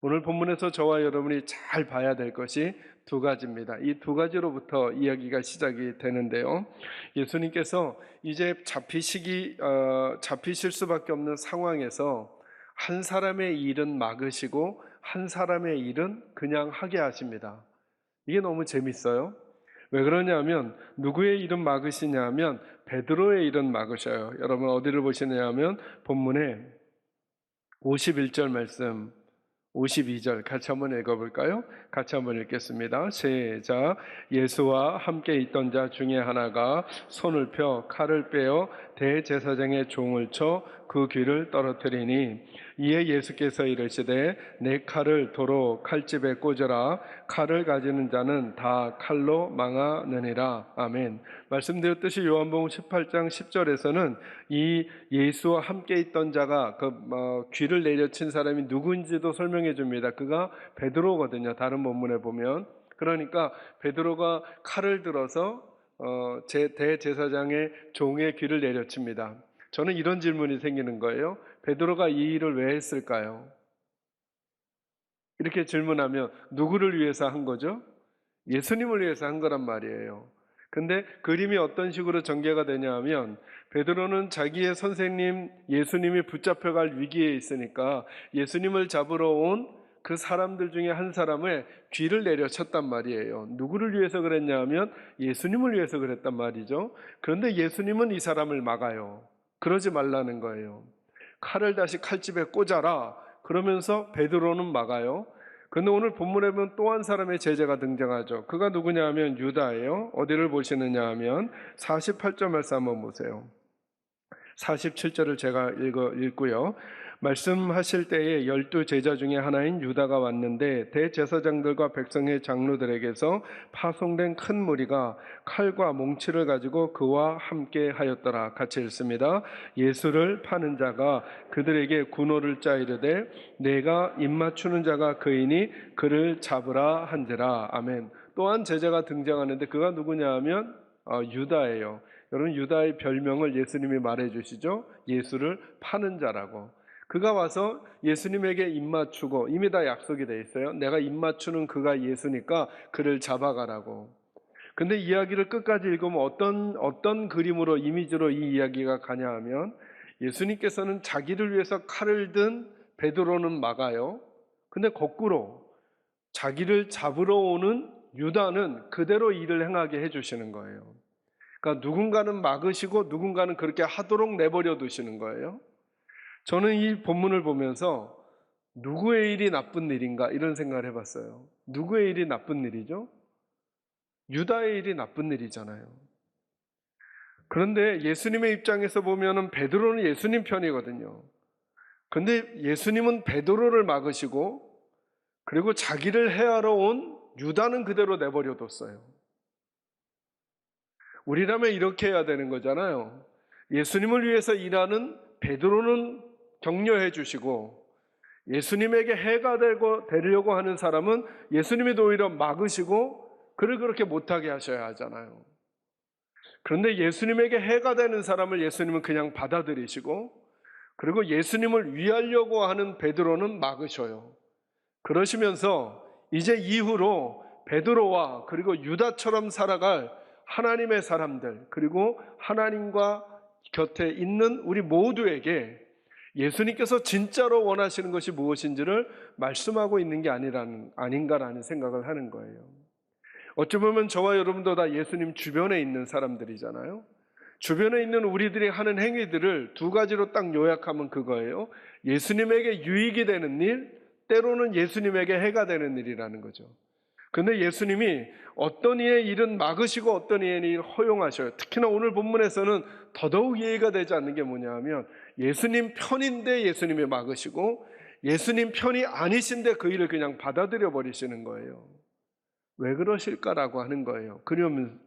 오늘 본문에서 저와 여러분이 잘 봐야 될 것이 두 가지입니다. 이 두 가지로부터 이야기가 시작이 되는데요. 예수님께서 이제 잡히실 수밖에 없는 상황에서 한 사람의 일은 막으시고 한 사람의 일은 그냥 하게 하십니다. 이게 너무 재밌어요. 왜 그러냐면 누구의 일은 막으시냐면 베드로의 일은 막으셔요. 여러분 어디를 보시냐면 본문에 51절 말씀 52절 같이 한번 읽어볼까요? 같이 한번 읽겠습니다. 시작. 예수와 함께 있던 자 중에 하나가 손을 펴 칼을 빼어 대제사장의 종을 쳐 그 귀를 떨어뜨리니 이에 예수께서 이르시되 내 칼을 도로 칼집에 꽂으라. 칼을 가지는 자는 다 칼로 망하느니라. 아멘. 말씀드렸듯이 요한복음 18장 10절에서는 이 예수와 함께 있던 자가 귀를 내려친 사람이 누구인지도 설명해 줍니다. 그가 베드로거든요. 다른 본문에 보면. 그러니까 베드로가 칼을 들어서 대제사장의 종의 귀를 내려칩니다. 저는 이런 질문이 생기는 거예요. 베드로가 이 일을 왜 했을까요? 이렇게 질문하면 누구를 위해서 한 거죠? 예수님을 위해서 한 거란 말이에요. 근데 그림이 어떤 식으로 전개가 되냐 하면 베드로는 자기의 선생님 예수님이 붙잡혀갈 위기에 있으니까 예수님을 잡으러 온 그 사람들 중에 한 사람의 귀를 내려쳤단 말이에요. 누구를 위해서 그랬냐 하면 예수님을 위해서 그랬단 말이죠. 그런데 예수님은 이 사람을 막아요. 그러지 말라는 거예요. 칼을 다시 칼집에 꽂아라. 그러면서 베드로는 막아요. 그런데 오늘 본문에 보면 또 한 사람의 제자가 등장하죠. 그가 누구냐 하면 유다예요. 어디를 보시느냐 하면 48절 말씀 한번 보세요. 47절을 제가 읽고요. 말씀하실 때에 12 제자 중에 하나인 유다가 왔는데 대제사장들과 백성의 장로들에게서 파송된 큰 무리가 칼과 몽치를 가지고 그와 함께 하였더라. 같이 읽습니다. 예수를 파는 자가 그들에게 군호를 짜 이르되 내가 입맞추는 자가 그이니 그를 잡으라 한지라. 아멘. 또한 제자가 등장하는데 그가 누구냐 하면 유다예요. 여러분 유다의 별명을 예수님이 말해 주시죠. 예수를 파는 자라고. 그가 와서 예수님에게 입맞추고 이미 다 약속이 돼 있어요. 내가 입맞추는 그가 예수니까 그를 잡아가라고. 근데 이야기를 끝까지 읽으면 어떤 그림으로 이미지로 이 이야기가 가냐 하면 예수님께서는 자기를 위해서 칼을 든 베드로는 막아요. 근데 거꾸로 자기를 잡으러 오는 유다는 그대로 일을 행하게 해주시는 거예요. 그러니까 누군가는 막으시고 누군가는 그렇게 하도록 내버려 두시는 거예요. 저는 이 본문을 보면서 누구의 일이 나쁜 일인가 이런 생각을 해봤어요. 누구의 일이 나쁜 일이죠? 유다의 일이 나쁜 일이잖아요. 그런데 예수님의 입장에서 보면은 베드로는 예수님 편이거든요. 그런데 예수님은 베드로를 막으시고 그리고 자기를 해하러 온 유다는 그대로 내버려 뒀어요. 우리라면 이렇게 해야 되는 거잖아요. 예수님을 위해서 일하는 베드로는 격려해 주시고 예수님에게 해가 되려고 하는 사람은 예수님이 오히려 막으시고 그를 그렇게 못하게 하셔야 하잖아요. 그런데 예수님에게 해가 되는 사람을 예수님은 그냥 받아들이시고 그리고 예수님을 위하려고 하는 베드로는 막으셔요. 그러시면서 이제 이후로 베드로와 그리고 유다처럼 살아갈 하나님의 사람들 그리고 하나님과 곁에 있는 우리 모두에게 예수님께서 진짜로 원하시는 것이 무엇인지를 말씀하고 있는 게 아닌가라는 생각을 하는 거예요. 어찌 보면 저와 여러분도 다 예수님 주변에 있는 사람들이잖아요. 주변에 있는 우리들이 하는 행위들을 두 가지로 딱 요약하면 그거예요. 예수님에게 유익이 되는 일, 때로는 예수님에게 해가 되는 일이라는 거죠. 그런데 예수님이 어떤 이의 일은 막으시고 어떤 이의 일을 허용하셔요. 특히나 오늘 본문에서는 더더욱 이해가 되지 않는 게 뭐냐 하면 예수님 편인데 예수님이 막으시고 예수님 편이 아니신데 그 일을 그냥 받아들여 버리시는 거예요. 왜 그러실까라고 하는 거예요.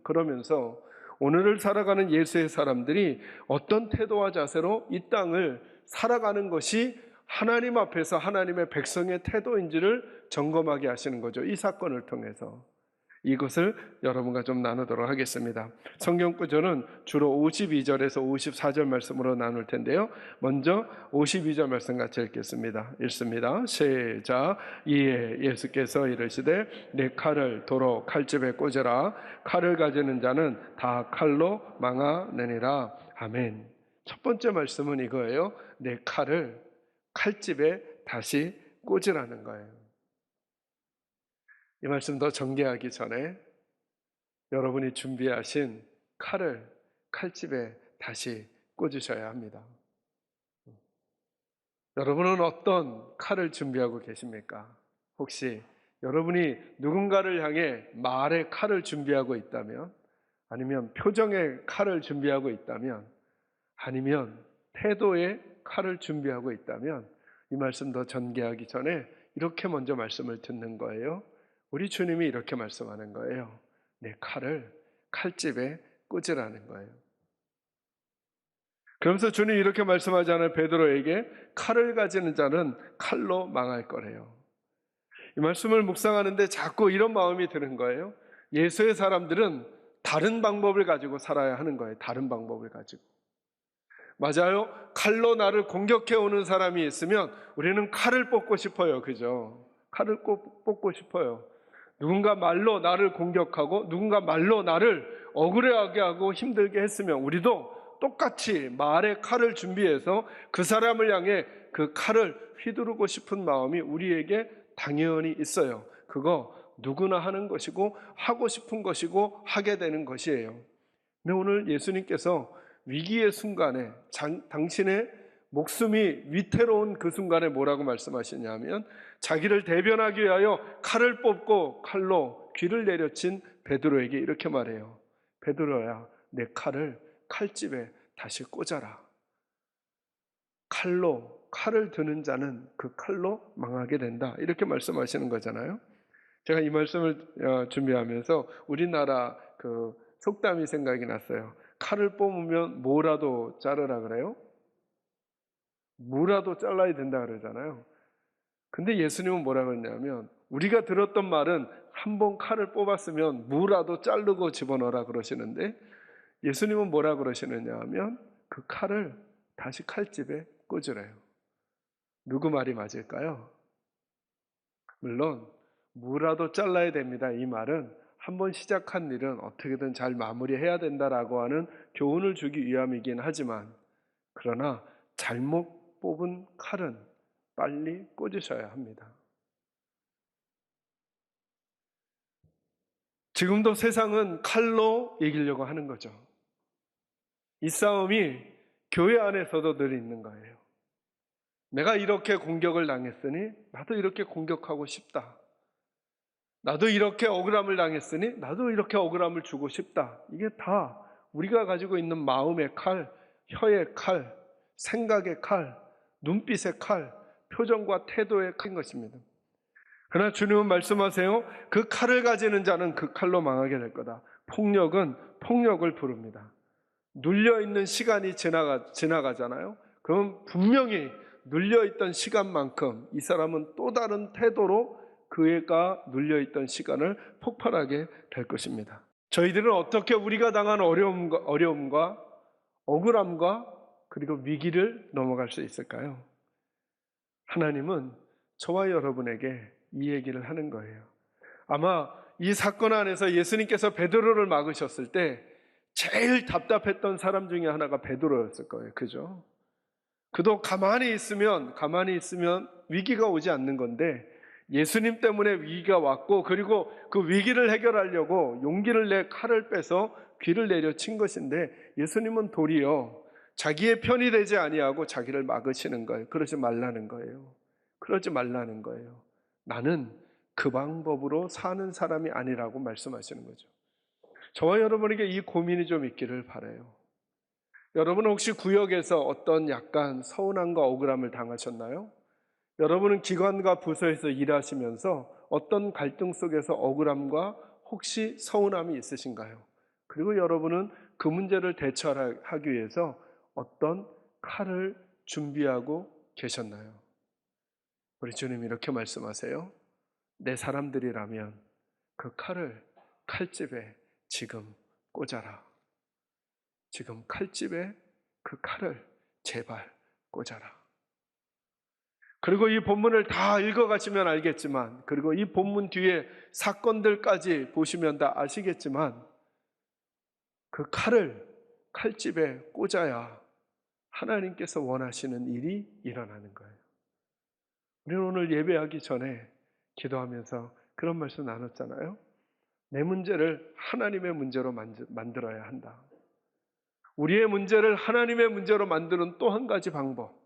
그러면서 오늘을 살아가는 예수의 사람들이 어떤 태도와 자세로 이 땅을 살아가는 것이 하나님 앞에서 하나님의 백성의 태도인지를 점검하게 하시는 거죠. 이 사건을 통해서. 이것을 여러분과 좀 나누도록 하겠습니다. 성경 구절은 주로 52절에서 54절 말씀으로 나눌 텐데요. 먼저 52절 말씀 같이 읽겠습니다. 읽습니다. 시작. 이에 예수께서 이르시되 내 칼을 도로 칼집에 꽂으라. 칼을 가지는 자는 다 칼로 망하느니라. 아멘. 첫 번째 말씀은 이거예요. 내 칼을 칼집에 다시 꽂으라는 거예요. 이 말씀 더 전개하기 전에 여러분이 준비하신 칼을 칼집에 다시 꽂으셔야 합니다. 여러분은 어떤 칼을 준비하고 계십니까? 혹시 여러분이 누군가를 향해 말의 칼을 준비하고 있다면, 아니면 표정의 칼을 준비하고 있다면, 아니면 태도의 칼을 준비하고 있다면, 이 말씀 더 전개하기 전에 이렇게 먼저 말씀을 듣는 거예요. 우리 주님이 이렇게 말씀하는 거예요. 내 칼을 칼집에 꽂으라는 거예요. 그러면서 주님이 이렇게 말씀하잖아요. 베드로에게 칼을 가지는 자는 칼로 망할 거래요. 이 말씀을 묵상하는데 자꾸 이런 마음이 드는 거예요. 예수의 사람들은 다른 방법을 가지고 살아야 하는 거예요. 다른 방법을 가지고. 맞아요. 칼로 나를 공격해 오는 사람이 있으면 우리는 칼을 뽑고 싶어요. 그죠? 칼을 꼭 뽑고 싶어요. 누군가 말로 나를 공격하고 누군가 말로 나를 억울해하게 하고 힘들게 했으면 우리도 똑같이 말의 칼을 준비해서 그 사람을 향해 그 칼을 휘두르고 싶은 마음이 우리에게 당연히 있어요. 그거 누구나 하는 것이고 하고 싶은 것이고 하게 되는 것이에요. 근데 오늘 예수님께서 위기의 순간에 당신의 목숨이 위태로운 그 순간에 뭐라고 말씀하시냐면 자기를 대변하기 위하여 칼을 뽑고 칼로 귀를 내려친 베드로에게 이렇게 말해요. 베드로야, 내 칼을 칼집에 다시 꽂아라. 칼을 드는 자는 그 칼로 망하게 된다. 이렇게 말씀하시는 거잖아요. 제가 이 말씀을 준비하면서 우리나라 그 속담이 생각이 났어요. 칼을 뽑으면 뭐라도 자르라 그래요? 무라도 잘라야 된다 그러잖아요. 근데 예수님은 뭐라 그러냐면 우리가 들었던 말은 한 번 칼을 뽑았으면 무라도 자르고 집어넣으라 그러시는데 예수님은 뭐라 그러시느냐 하면 그 칼을 다시 칼집에 꽂으래요. 누구 말이 맞을까요? 물론 무라도 잘라야 됩니다. 이 말은 한 번 시작한 일은 어떻게든 잘 마무리해야 된다라고 하는 교훈을 주기 위함이긴 하지만 그러나 잘못 뽑은 칼은 빨리 꽂으셔야 합니다. 지금도 세상은 칼로 이기려고 하는 거죠. 이 싸움이 교회 안에서도 늘 있는 거예요. 내가 이렇게 공격을 당했으니 나도 이렇게 공격하고 싶다. 나도 이렇게 억울함을 당했으니 나도 이렇게 억울함을 주고 싶다. 이게 다 우리가 가지고 있는 마음의 칼, 혀의 칼, 생각의 칼, 눈빛의 칼, 표정과 태도의 칼인 것입니다. 그러나 주님은 말씀하세요. 그 칼을 가지는 자는 그 칼로 망하게 될 거다. 폭력은 폭력을 부릅니다. 눌려있는 시간이 지나가잖아요. 그럼 분명히 눌려있던 시간만큼 이 사람은 또 다른 태도로 그가 눌려있던 시간을 폭발하게 될 것입니다. 저희들은 어떻게 우리가 당한 어려움과 억울함과 그리고 위기를 넘어갈 수 있을까요? 하나님은 저와 여러분에게 이 얘기를 하는 거예요. 아마 이 사건 안에서 예수님께서 베드로를 막으셨을 때 제일 답답했던 사람 중에 하나가 베드로였을 거예요. 그죠? 그도 가만히 있으면 위기가 오지 않는 건데 예수님 때문에 위기가 왔고 그리고 그 위기를 해결하려고 용기를 내 칼을 빼서 귀를 내려친 것인데 예수님은 도리어 자기의 편이 되지 아니하고 자기를 막으시는 거예요. 그러지 말라는 거예요. 그러지 말라는 거예요. 나는 그 방법으로 사는 사람이 아니라고 말씀하시는 거죠. 저와 여러분에게 이 고민이 좀 있기를 바라요. 여러분은 혹시 구역에서 어떤 약간 서운함과 억울함을 당하셨나요? 여러분은 기관과 부서에서 일하시면서 어떤 갈등 속에서 억울함과 혹시 서운함이 있으신가요? 그리고 여러분은 그 문제를 대처하기 위해서 어떤 칼을 준비하고 계셨나요? 우리 주님 이렇게 말씀하세요. 내 사람들이라면 그 칼을 칼집에 지금 꽂아라. 지금 칼집에 그 칼을 제발 꽂아라. 그리고 이 본문을 다 읽어가시면 알겠지만, 그리고 이 본문 뒤에 사건들까지 보시면 다 아시겠지만, 그 칼을 칼집에 꽂아야 하나님께서 원하시는 일이 일어나는 거예요. 우리는 오늘 예배하기 전에 기도하면서 그런 말씀 나눴잖아요. 내 문제를 하나님의 문제로 만들어야 한다. 우리의 문제를 하나님의 문제로 만드는 또 한 가지 방법.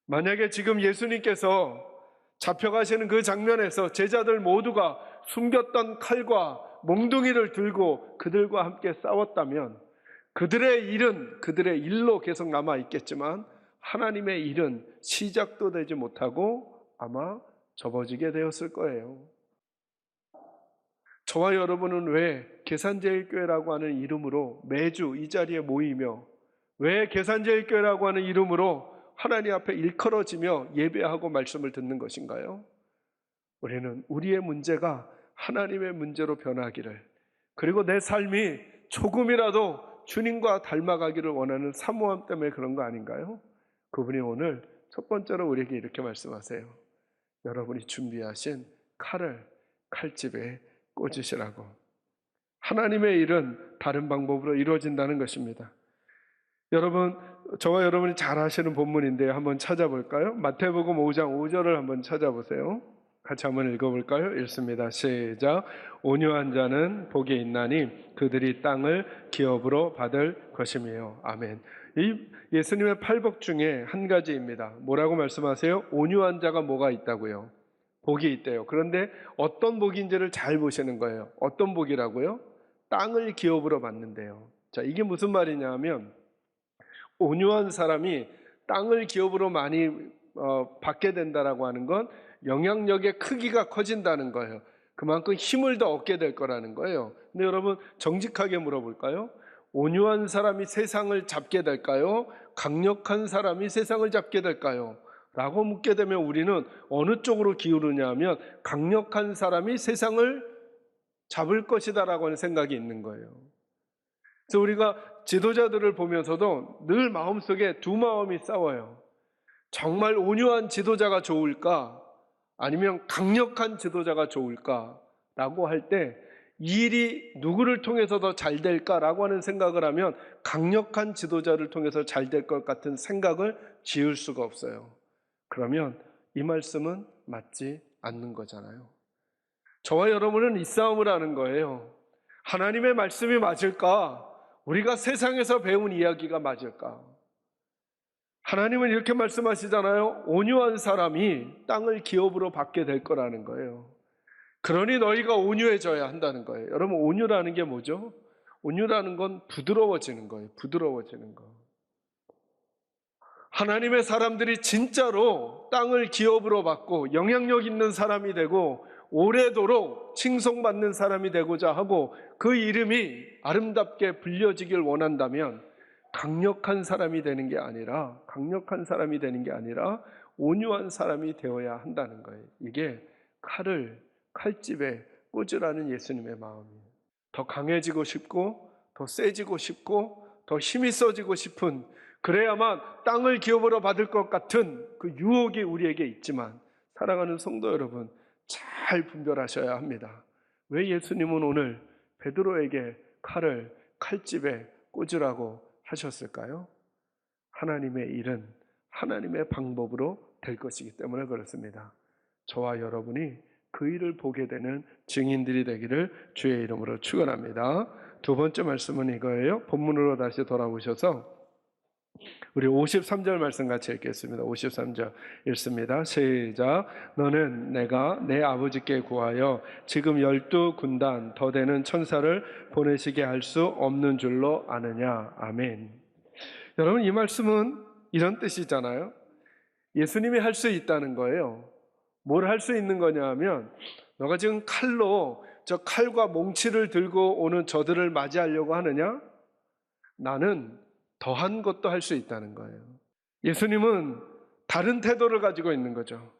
만약에 지금 예수님께서 잡혀가시는 그 장면에서 제자들 모두가 숨겼던 칼과 몽둥이를 들고 그들과 함께 싸웠다면 그들의 일은 그들의 일로 계속 남아있겠지만 하나님의 일은 시작도 되지 못하고 아마 접어지게 되었을 거예요. 저와 여러분은 왜 계산제일교회라고 하는 이름으로 매주 이 자리에 모이며, 왜 계산제일교회라고 하는 이름으로 하나님 앞에 일컬어지며 예배하고 말씀을 듣는 것인가요? 우리는 우리의 문제가 하나님의 문제로 변하기를, 그리고 내 삶이 조금이라도 주님과 닮아가기를 원하는 사모함 때문에 그런 거 아닌가요? 그분이 오늘 첫 번째로 우리에게 이렇게 말씀하세요. 여러분이 준비하신 칼을 칼집에 꽂으시라고. 하나님의 일은 다른 방법으로 이루어진다는 것입니다. 여러분, 저와 여러분이 잘 아시는 본문인데요. 한번 찾아볼까요? 마태복음 5장 5절을 한번 찾아보세요. 같이 한번 읽어볼까요? 읽습니다. 시작. 온유한 자는 복이 있나니 그들이 땅을 기업으로 받을 것이며. 아멘. 이 예수님의 팔복 중에 한 가지입니다. 뭐라고 말씀하세요? 온유한 자가 뭐가 있다고요? 복이 있대요. 그런데 어떤 복인지를 잘 보시는 거예요. 어떤 복이라고요? 땅을 기업으로 받는데요. 자, 이게 무슨 말이냐 하면, 온유한 사람이 땅을 기업으로 많이 받게 된다라고 하는 건 영향력의 크기가 커진다는 거예요. 그만큼 힘을 더 얻게 될 거라는 거예요. 근데 여러분, 정직하게 물어볼까요? 온유한 사람이 세상을 잡게 될까요? 강력한 사람이 세상을 잡게 될까요? 라고 묻게 되면 우리는 어느 쪽으로 기울으냐 하면 강력한 사람이 세상을 잡을 것이다 라고 하는 생각이 있는 거예요. 그래서 우리가 지도자들을 보면서도 늘 마음속에 두 마음이 싸워요. 정말 온유한 지도자가 좋을까? 아니면 강력한 지도자가 좋을까? 라고 할 때 이 일이 누구를 통해서 더 잘 될까라고 하는 생각을 하면 강력한 지도자를 통해서 잘 될 것 같은 생각을 지을 수가 없어요. 그러면 이 말씀은 맞지 않는 거잖아요. 저와 여러분은 이 싸움을 하는 거예요. 하나님의 말씀이 맞을까? 우리가 세상에서 배운 이야기가 맞을까? 하나님은 이렇게 말씀하시잖아요. 온유한 사람이 땅을 기업으로 받게 될 거라는 거예요. 그러니 너희가 온유해져야 한다는 거예요. 여러분, 온유라는 게 뭐죠? 온유라는 건 부드러워지는 거예요. 부드러워지는 거. 하나님의 사람들이 진짜로 땅을 기업으로 받고 영향력 있는 사람이 되고 오래도록 칭송받는 사람이 되고자 하고 그 이름이 아름답게 불려지길 원한다면 강력한 사람이 되는 게 아니라 온유한 사람이 되어야 한다는 거예요. 이게 칼을 칼집에 꽂으라는 예수님의 마음이에요. 더 강해지고 싶고 더 세지고 싶고 더 힘이 써지고 싶은, 그래야만 땅을 기업으로 받을 것 같은 그 유혹이 우리에게 있지만, 사랑하는 성도 여러분, 잘 분별하셔야 합니다. 왜 예수님은 오늘 베드로에게 칼을 칼집에 꽂으라고 하셨을까요? 하나님의 일은 하나님의 방법으로 될 것이기 때문에 그렇습니다. 저와 여러분이 그 일을 보게 되는 증인들이 되기를 주의 이름으로 축원합니다. 두 번째 말씀은 이거예요. 본문으로 다시 돌아오셔서 우리 53절 말씀 같이 읽겠습니다. 53절 읽습니다. 시작. 너는 내가 내 아버지께 구하여 지금 12군단 더 되는 천사를 보내시게 할 수 없는 줄로 아느냐. 아멘. 여러분, 이 말씀은 이런 뜻이잖아요. 예수님이 할 수 있다는 거예요. 뭘 할 수 있는 거냐 하면, 너가 지금 칼로 저 칼과 몽치를 들고 오는 저들을 맞이하려고 하느냐? 나는 더한 것도 할 수 있다는 거예요. 예수님은 다른 태도를 가지고 있는 거죠.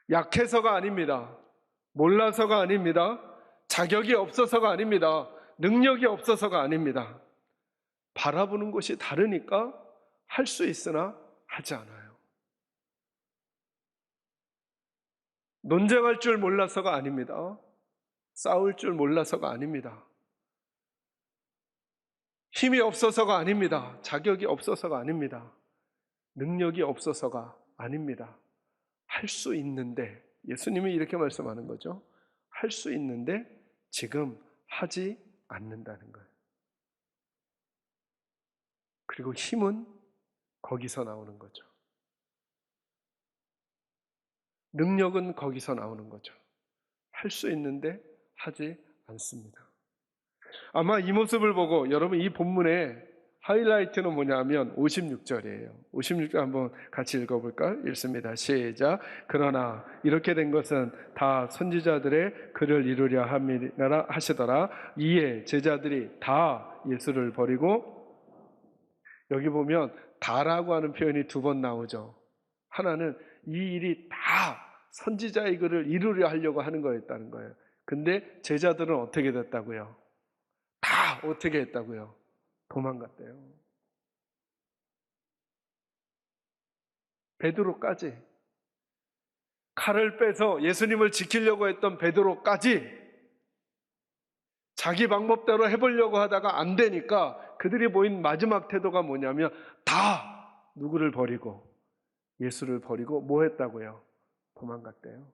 약해서가 아닙니다. 몰라서가 아닙니다. 자격이 없어서가 아닙니다. 능력이 없어서가 아닙니다. 바라보는 곳이 다르니까 할 수 있으나 하지 않아요. 논쟁할 줄 몰라서가 아닙니다. 싸울 줄 몰라서가 아닙니다. 힘이 없어서가 아닙니다. 자격이 없어서가 아닙니다. 능력이 없어서가 아닙니다. 할 수 있는데, 예수님이 이렇게 말씀하는 거죠. 할 수 있는데 지금 하지 않는다는 거예요. 그리고 힘은 거기서 나오는 거죠. 능력은 거기서 나오는 거죠. 할 수 있는데 하지 않습니다. 아마 이 모습을 보고 여러분 이 본문의 하이라이트는 뭐냐면 56절이에요. 56절 한번 같이 읽어볼까요? 읽습니다. 시작. 그러나 이렇게 된 것은 다 선지자들의 글을 이루려 함이라 하시더라. 이에 제자들이 다 예수를 버리고, 여기 보면 다라고 하는 표현이 두 번 나오죠. 하나는 이 일이 다 선지자의 글을 이루려 하려고 하는 거였다는 거예요. 근데 제자들은 어떻게 됐다고요? 다 어떻게 했다고요? 도망갔대요. 베드로까지, 칼을 빼서 예수님을 지키려고 했던 베드로까지 자기 방법대로 해보려고 하다가 안 되니까 그들이 보인 마지막 태도가 뭐냐면 다 누구를 버리고, 예수를 버리고 뭐 했다고요? 도망갔대요.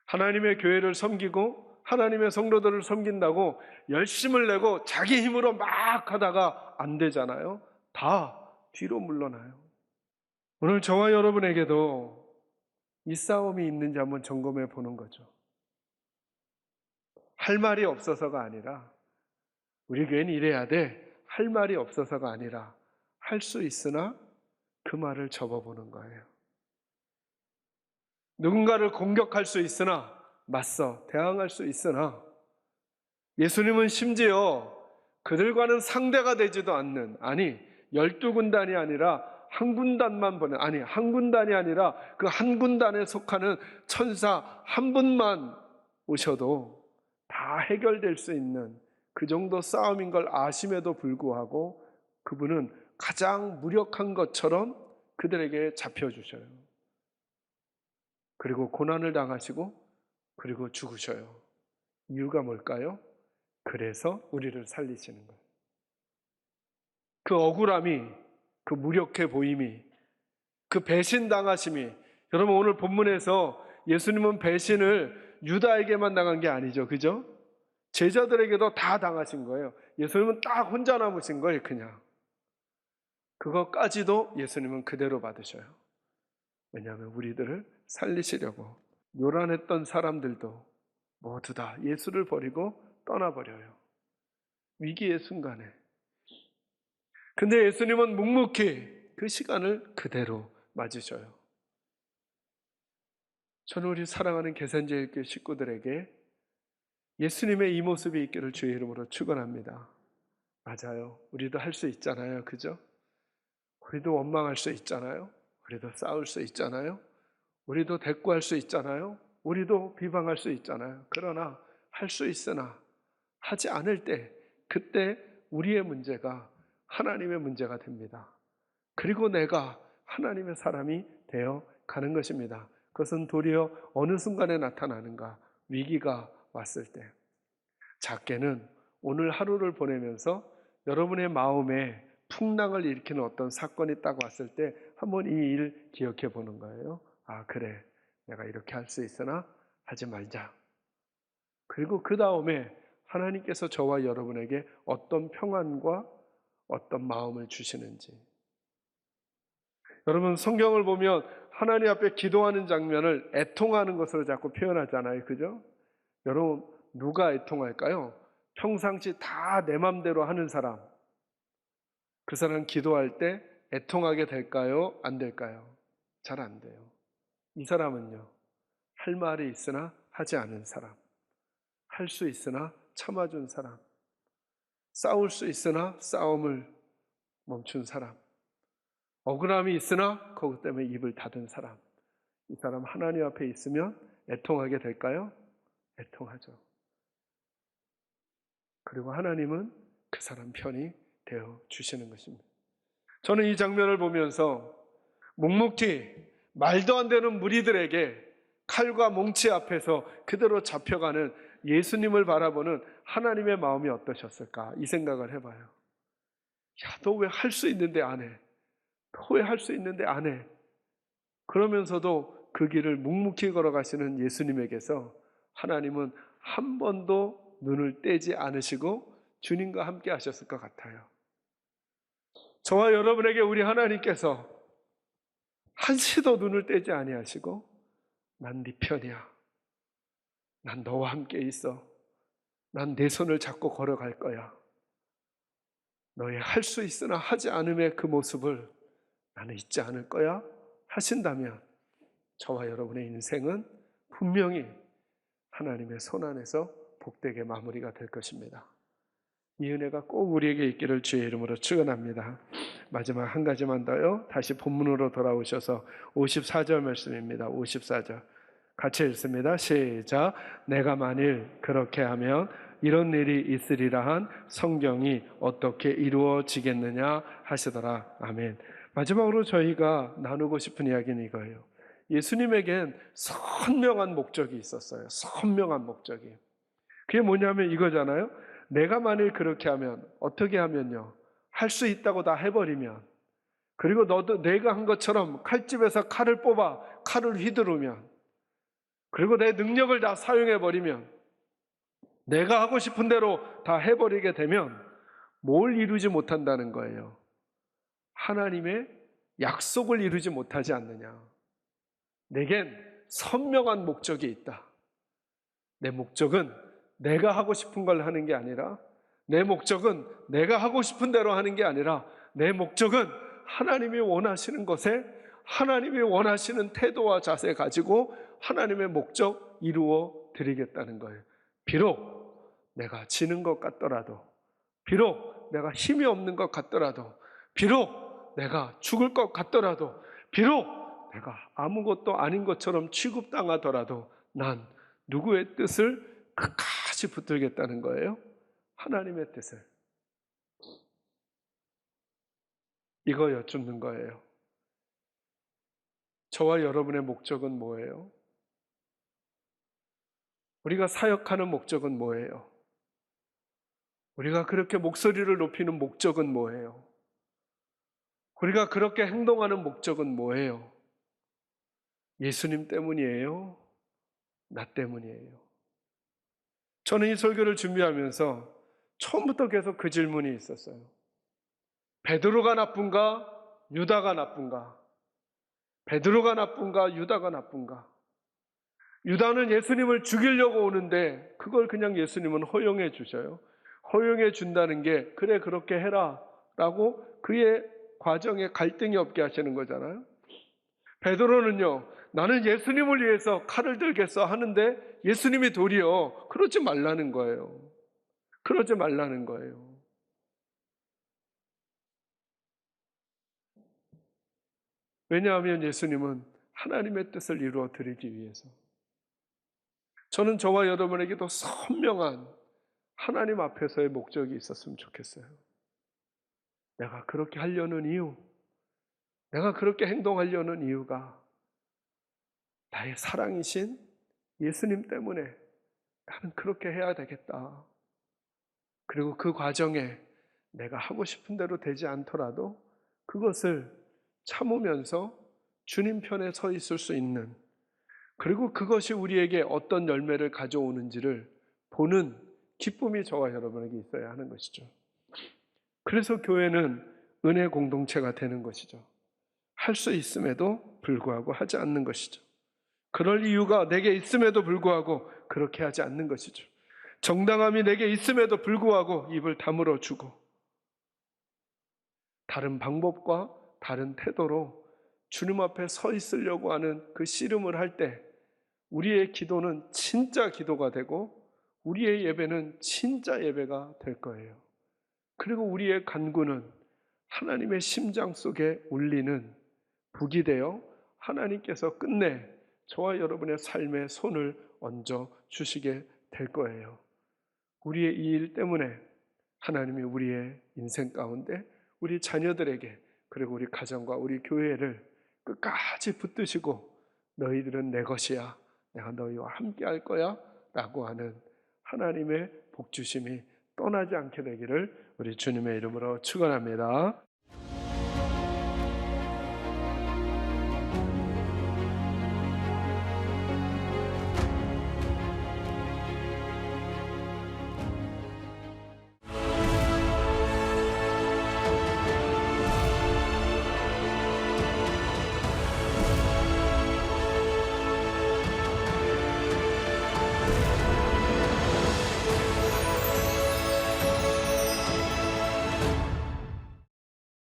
하나님의 교회를 섬기고 하나님의 성도들을 섬긴다고 열심을 내고 자기 힘으로 막 하다가 안 되잖아요. 다 뒤로 물러나요. 오늘 저와 여러분에게도 이 싸움이 있는지 한번 점검해 보는 거죠. 할 말이 없어서가 아니라, 우리 교회는 이래야 돼, 할 말이 없어서가 아니라 할 수 있으나 그 말을 접어보는 거예요. 누군가를 공격할 수 있으나, 맞서 대항할 수 있으나, 예수님은 심지어 그들과는 상대가 되지도 않는, 아니 12군단이 아니라 한 군단만 보낸, 아니 한 군단이 아니라 그 한 군단에 속하는 천사 한 분만 오셔도 다 해결될 수 있는 그 정도 싸움인 걸 아심에도 불구하고 그분은 가장 무력한 것처럼 그들에게 잡혀주셔요. 그리고 고난을 당하시고 그리고 죽으셔요. 이유가 뭘까요? 그래서 우리를 살리시는 거예요. 그 억울함이, 그 무력해 보임이, 그 배신당하심이, 여러분 오늘 본문에서 예수님은 배신을 유다에게만 당한 게 아니죠. 그죠? 제자들에게도 다 당하신 거예요. 예수님은 딱 혼자 남으신 거예요. 그냥 그것까지도 예수님은 그대로 받으셔요. 왜냐하면 우리들을 살리시려고. 요란했던 사람들도 모두 다 예수를 버리고 떠나버려요. 위기의 순간에. 근데 예수님은 묵묵히 그 시간을 그대로 맞으셔요. 저는 우리 사랑하는 계산제일교회 식구들에게 예수님의 이 모습이 있기를 주의 이름으로 축원합니다. 맞아요. 우리도 할 수 있잖아요. 그죠? 우리도 원망할 수 있잖아요. 우리도 싸울 수 있잖아요. 우리도 대꾸할 수 있잖아요. 우리도 비방할 수 있잖아요. 그러나 할 수 있으나 하지 않을 때, 그때 우리의 문제가 하나님의 문제가 됩니다. 그리고 내가 하나님의 사람이 되어 가는 것입니다. 그것은 도리어 어느 순간에 나타나는가? 위기가 왔을 때. 작게는 오늘 하루를 보내면서 여러분의 마음에 풍랑을 일으키는 어떤 사건이 딱 왔을 때 한번 이 일 기억해 보는 거예요. 아, 그래. 내가 이렇게 할 수 있으나 하지 말자. 그리고 그 다음에 하나님께서 저와 여러분에게 어떤 평안과 어떤 마음을 주시는지. 여러분 성경을 보면 하나님 앞에 기도하는 장면을 애통하는 것으로 자꾸 표현하잖아요. 그죠? 여러분 누가 애통할까요? 평상시 다 내 맘대로 하는 사람. 그 사람 기도할 때 애통하게 될까요? 안 될까요? 잘 안 돼요. 이 사람은요, 할 말이 있으나 하지 않은 사람, 할 수 있으나 참아준 사람, 싸울 수 있으나 싸움을 멈춘 사람, 억울함이 있으나 그것 때문에 입을 닫은 사람. 이 사람 하나님 앞에 있으면 애통하게 될까요? 애통하죠. 그리고 하나님은 그 사람 편이 되어 주시는 것입니다. 저는 이 장면을 보면서 묵묵히 말도 안 되는 무리들에게 칼과 몽치 앞에서 그대로 잡혀가는 예수님을 바라보는 하나님의 마음이 어떠셨을까? 이 생각을 해봐요. 야, 너 왜 할 수 있는데 안 해? 너 왜 할 수 있는데 안 해? 그러면서도 그 길을 묵묵히 걸어가시는 예수님에게서 하나님은 한 번도 눈을 떼지 않으시고 주님과 함께 하셨을 것 같아요. 저와 여러분에게 우리 하나님께서 한시도 눈을 떼지 아니하시고 난 네 편이야. 난 너와 함께 있어. 난 내 손을 잡고 걸어갈 거야. 너의 할 수 있으나 하지 않음의 그 모습을 나는 잊지 않을 거야 하신다면 저와 여러분의 인생은 분명히 하나님의 손 안에서 복되게 마무리가 될 것입니다. 이 은혜가 꼭 우리에게 있기를 주의 이름으로 축원합니다. 마지막 한 가지만 더요. 다시 본문으로 돌아오셔서 54절 말씀입니다. 54절 같이 읽습니다. 시작. 내가 만일 그렇게 하면 이런 일이 있으리라 한 성경이 어떻게 이루어지겠느냐 하시더라. 아멘. 마지막으로 저희가 나누고 싶은 이야기는 이거예요. 예수님에겐 선명한 목적이 있었어요. 선명한 목적이. 그게 뭐냐면 이거잖아요. 내가 만일 그렇게 하면 어떻게 하면요. 할 수 있다고 다 해버리면 그리고 너도 내가 한 것처럼 칼집에서 칼을 뽑아 칼을 휘두르면 그리고 내 능력을 다 사용해버리면 내가 하고 싶은 대로 다 해버리게 되면 뭘 이루지 못한다는 거예요. 하나님의 약속을 이루지 못하지 않느냐. 내겐 선명한 목적이 있다. 내 목적은 내가 하고 싶은 걸 하는 게 아니라 내 목적은 내가 하고 싶은 대로 하는 게 아니라 내 목적은 하나님이 원하시는 것에 하나님이 원하시는 태도와 자세 가지고 하나님의 목적 이루어 드리겠다는 거예요. 비록 내가 지는 것 같더라도 비록 내가 힘이 없는 것 같더라도 비록 내가 죽을 것 같더라도 비록 내가 아무것도 아닌 것처럼 취급당하더라도 난 누구의 뜻을 끝까지 붙들겠다는 거예요? 하나님의 뜻을. 이거 여쭙는 거예요. 저와 여러분의 목적은 뭐예요? 우리가 사역하는 목적은 뭐예요? 우리가 그렇게 목소리를 높이는 목적은 뭐예요? 우리가 그렇게 행동하는 목적은 뭐예요? 예수님 때문이에요? 나 때문이에요? 저는 이 설교를 준비하면서 처음부터 계속 그 질문이 있었어요. 베드로가 나쁜가? 유다가 나쁜가? 베드로가 나쁜가? 유다가 나쁜가? 유다는 예수님을 죽이려고 오는데 그걸 그냥 예수님은 허용해 주셔요. 허용해 준다는 게 그래 그렇게 해라 라고 그의 과정에 갈등이 없게 하시는 거잖아요. 베드로는요. 나는 예수님을 위해서 칼을 들겠어 하는데 예수님이 도리어 그러지 말라는 거예요. 그러지 말라는 거예요. 왜냐하면 예수님은 하나님의 뜻을 이루어 드리기 위해서. 저는 저와 여러분에게도 선명한 하나님 앞에서의 목적이 있었으면 좋겠어요. 내가 그렇게 하려는 이유, 내가 그렇게 행동하려는 이유가 나의 사랑이신 예수님 때문에 나는 그렇게 해야 되겠다. 그리고 그 과정에 내가 하고 싶은 대로 되지 않더라도 그것을 참으면서 주님 편에 서 있을 수 있는, 그리고 그것이 우리에게 어떤 열매를 가져오는지를 보는 기쁨이 저와 여러분에게 있어야 하는 것이죠. 그래서 교회는 은혜 공동체가 되는 것이죠. 할 수 있음에도 불구하고 하지 않는 것이죠. 그럴 이유가 내게 있음에도 불구하고 그렇게 하지 않는 것이죠. 정당함이 내게 있음에도 불구하고 입을 다물어 주고 다른 방법과 다른 태도로 주님 앞에 서 있으려고 하는 그 씨름을 할 때 우리의 기도는 진짜 기도가 되고 우리의 예배는 진짜 예배가 될 거예요. 그리고 우리의 간구는 하나님의 심장 속에 울리는 북이 되어 하나님께서 끝내 저와 여러분의 삶의 손을 얹어 주시게 될 거예요. 우리의 이 일 때문에 하나님이 우리의 인생 가운데 우리 자녀들에게 그리고 우리 가정과 우리 교회를 끝까지 붙드시고 너희들은 내 것이야. 내가 너희와 함께 할 거야. 라고 하는 하나님의 복주심이 떠나지 않게 되기를 우리 주님의 이름으로 축원합니다.